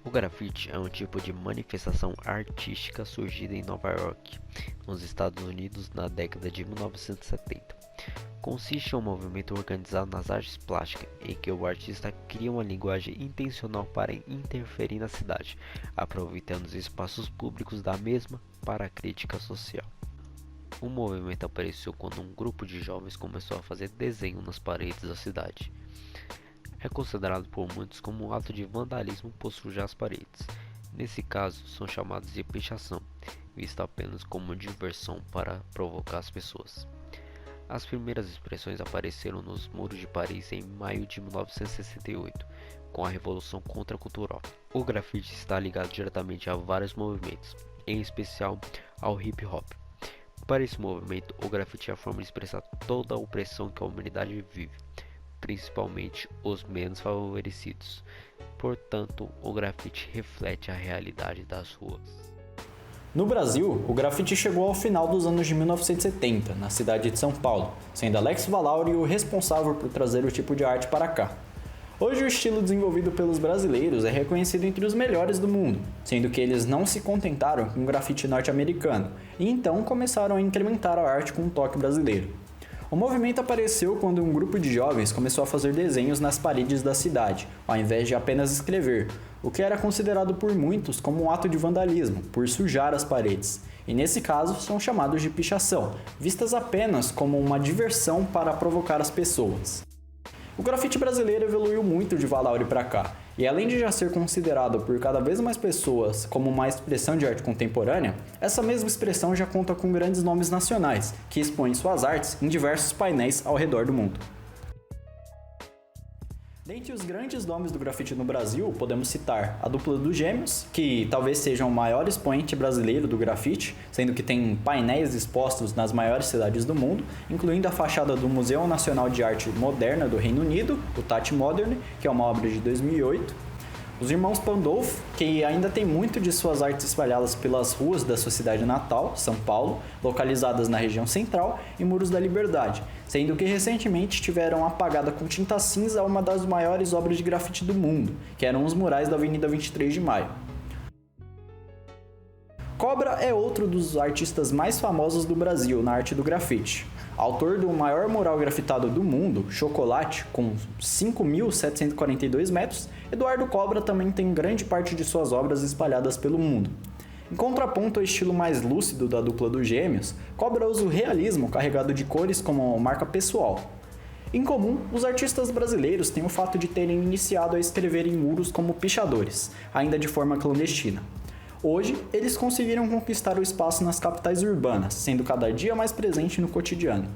O grafite é um tipo de manifestação artística surgida em Nova York, nos Estados Unidos, na década de 1970. Consiste em um movimento organizado nas artes plásticas, em que o artista cria uma linguagem intencional para interferir na cidade, aproveitando os espaços públicos da mesma para a crítica social. O movimento apareceu quando um grupo de jovens começou a fazer desenho nas paredes da cidade. É considerado por muitos como um ato de vandalismo por sujar as paredes. Nesse caso, são chamados de pichação, visto apenas como diversão para provocar as pessoas. As primeiras expressões apareceram nos muros de Paris em maio de 1968, com a Revolução Contracultural. O grafite está ligado diretamente a vários movimentos, em especial ao hip hop. Para esse movimento, o grafite é a forma de expressar toda a opressão que a humanidade vive, principalmente os menos favorecidos. Portanto, o grafite reflete a realidade das ruas. No Brasil, o grafite chegou ao final dos anos de 1970, na cidade de São Paulo, sendo Alex Valauri o responsável por trazer o tipo de arte para cá. Hoje o estilo desenvolvido pelos brasileiros é reconhecido entre os melhores do mundo, sendo que eles não se contentaram com o grafite norte-americano, e então começaram a incrementar a arte com um toque brasileiro. O movimento apareceu quando um grupo de jovens começou a fazer desenhos nas paredes da cidade, ao invés de apenas escrever, o que era considerado por muitos como um ato de vandalismo, por sujar as paredes. E nesse caso, são chamados de pichação, vistas apenas como uma diversão para provocar as pessoas. O grafite brasileiro evoluiu muito de Valauri para cá, e além de já ser considerado por cada vez mais pessoas como uma expressão de arte contemporânea, essa mesma expressão já conta com grandes nomes nacionais, que expõem suas artes em diversos painéis ao redor do mundo. Dentre os grandes nomes do grafite no Brasil, podemos citar a dupla dos Gêmeos, que talvez sejam o maior expoente brasileiro do grafite, sendo que tem painéis expostos nas maiores cidades do mundo, incluindo a fachada do Museu Nacional de Arte Moderna do Reino Unido, o Tate Modern, que é uma obra de 2008. Os irmãos Pandolfo, que ainda tem muito de suas artes espalhadas pelas ruas da sua cidade natal, São Paulo, localizadas na região central, e Muros da Liberdade, sendo que recentemente tiveram apagada com tinta cinza uma das maiores obras de grafite do mundo, que eram os murais da Avenida 23 de Maio. Cobra é outro dos artistas mais famosos do Brasil na arte do grafite. Autor do maior mural grafitado do mundo, Chocolate, com 5.742 metros, Eduardo Cobra também tem grande parte de suas obras espalhadas pelo mundo. Em contraponto ao estilo mais lúcido da dupla dos Gêmeos, Cobra usa o realismo carregado de cores como marca pessoal. Em comum, os artistas brasileiros têm o fato de terem iniciado a escrever em muros como pichadores, ainda de forma clandestina. Hoje, eles conseguiram conquistar o espaço nas capitais urbanas, sendo cada dia mais presente no cotidiano.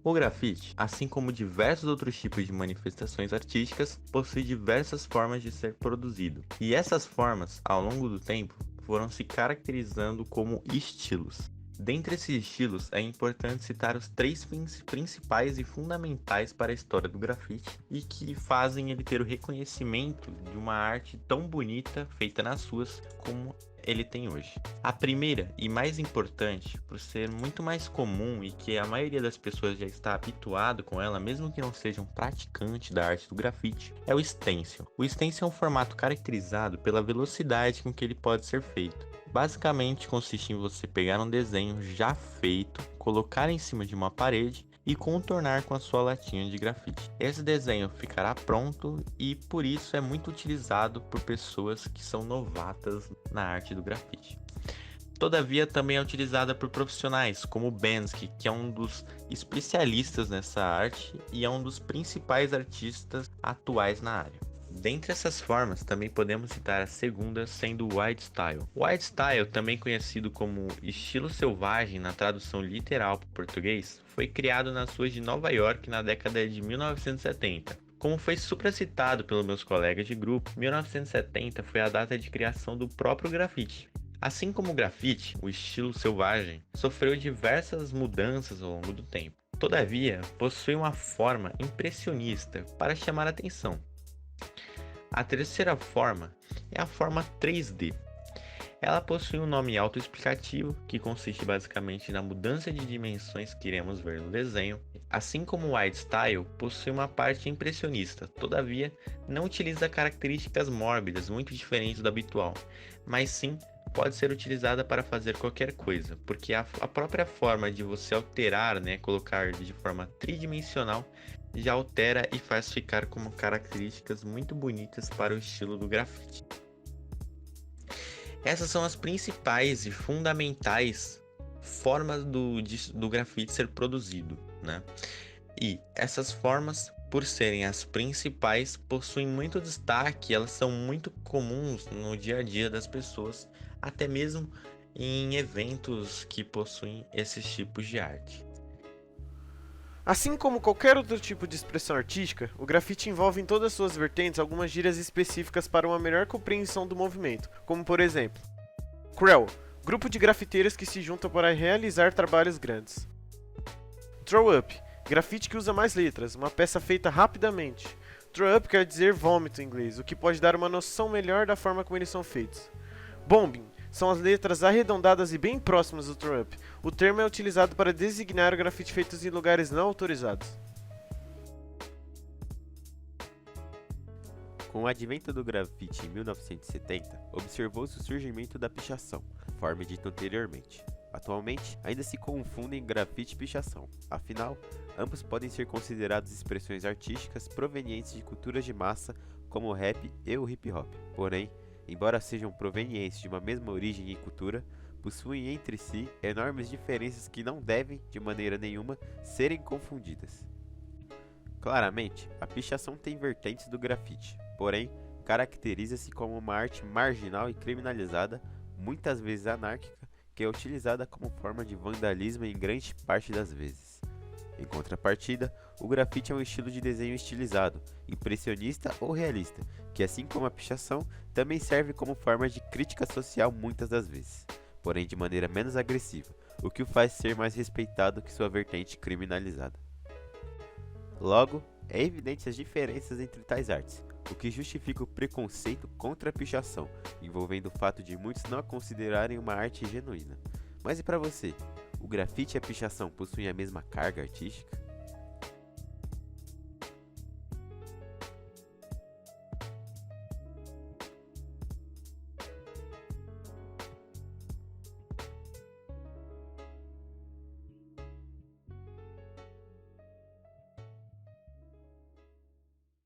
O grafite, assim como diversos outros tipos de manifestações artísticas, possui diversas formas de ser produzido. E essas formas, ao longo do tempo, foram se caracterizando como estilos. Dentre esses estilos, é importante citar os três principais e fundamentais para a história do grafite e que fazem ele ter o reconhecimento de uma arte tão bonita feita nas ruas como ele tem hoje. A primeira e mais importante, por ser muito mais comum e que a maioria das pessoas já está habituado com ela, mesmo que não seja um praticante da arte do grafite, é o stencil. O stencil é um formato caracterizado pela velocidade com que ele pode ser feito. Basicamente consiste em você pegar um desenho já feito, colocar em cima de uma parede e contornar com a sua latinha de grafite. Esse desenho ficará pronto e por isso é muito utilizado por pessoas que são novatas na arte do grafite. Todavia também é utilizada por profissionais como Banksy, que é um dos especialistas nessa arte e é um dos principais artistas atuais na área. Dentre essas formas, também podemos citar a segunda, sendo o Wild Style. O Wild Style, também conhecido como estilo selvagem na tradução literal para o português, foi criado nas ruas de Nova York na década de 1970. Como foi supracitado pelos meus colegas de grupo, 1970 foi a data de criação do próprio grafite. Assim como o grafite, o estilo selvagem sofreu diversas mudanças ao longo do tempo. Todavia, possui uma forma impressionista para chamar a atenção. A terceira forma é a forma 3D. Ela possui um nome autoexplicativo, que consiste basicamente na mudança de dimensões que iremos ver no desenho. Assim como o White Style possui uma parte impressionista, todavia não utiliza características mórbidas muito diferentes do habitual, mas sim pode ser utilizada para fazer qualquer coisa, porque a própria forma de você alterar, colocar de forma tridimensional, já altera e faz ficar como características muito bonitas para o estilo do grafite. Essas são as principais e fundamentais formas do grafite ser produzido, E essas formas, por serem as principais, possuem muito destaque, elas são muito comuns no dia a dia das pessoas, até mesmo em eventos que possuem esses tipos de arte. Assim como qualquer outro tipo de expressão artística, o grafite envolve em todas suas vertentes algumas gírias específicas para uma melhor compreensão do movimento, como por exemplo, Creu, grupo de grafiteiros que se juntam para realizar trabalhos grandes. Throw up, grafite que usa mais letras, uma peça feita rapidamente. Throw up quer dizer vômito em inglês, o que pode dar uma noção melhor da forma como eles são feitos. Bombing são as letras arredondadas e bem próximas do throw up. O termo é utilizado para designar o grafite feitos em lugares não autorizados. Com o advento do grafite em 1970, observou-se o surgimento da pichação, conforme dito anteriormente. Atualmente, ainda se confundem grafite e pichação, afinal, ambos podem ser considerados expressões artísticas provenientes de culturas de massa como o rap e o hip hop. Porém, embora sejam provenientes de uma mesma origem e cultura, possuem entre si enormes diferenças que não devem, de maneira nenhuma, serem confundidas. Claramente, a pichação tem vertentes do grafite, porém, caracteriza-se como uma arte marginal e criminalizada, muitas vezes anárquica, que é utilizada como forma de vandalismo em grande parte das vezes. Em contrapartida, o grafite é um estilo de desenho estilizado, impressionista ou realista, que assim como a pichação, também serve como forma de crítica social muitas das vezes, porém de maneira menos agressiva, o que o faz ser mais respeitado que sua vertente criminalizada. Logo, é evidente as diferenças entre tais artes, o que justifica o preconceito contra a pichação, envolvendo o fato de muitos não a considerarem uma arte genuína. Mas e para você? O grafite e a pichação possuem a mesma carga artística?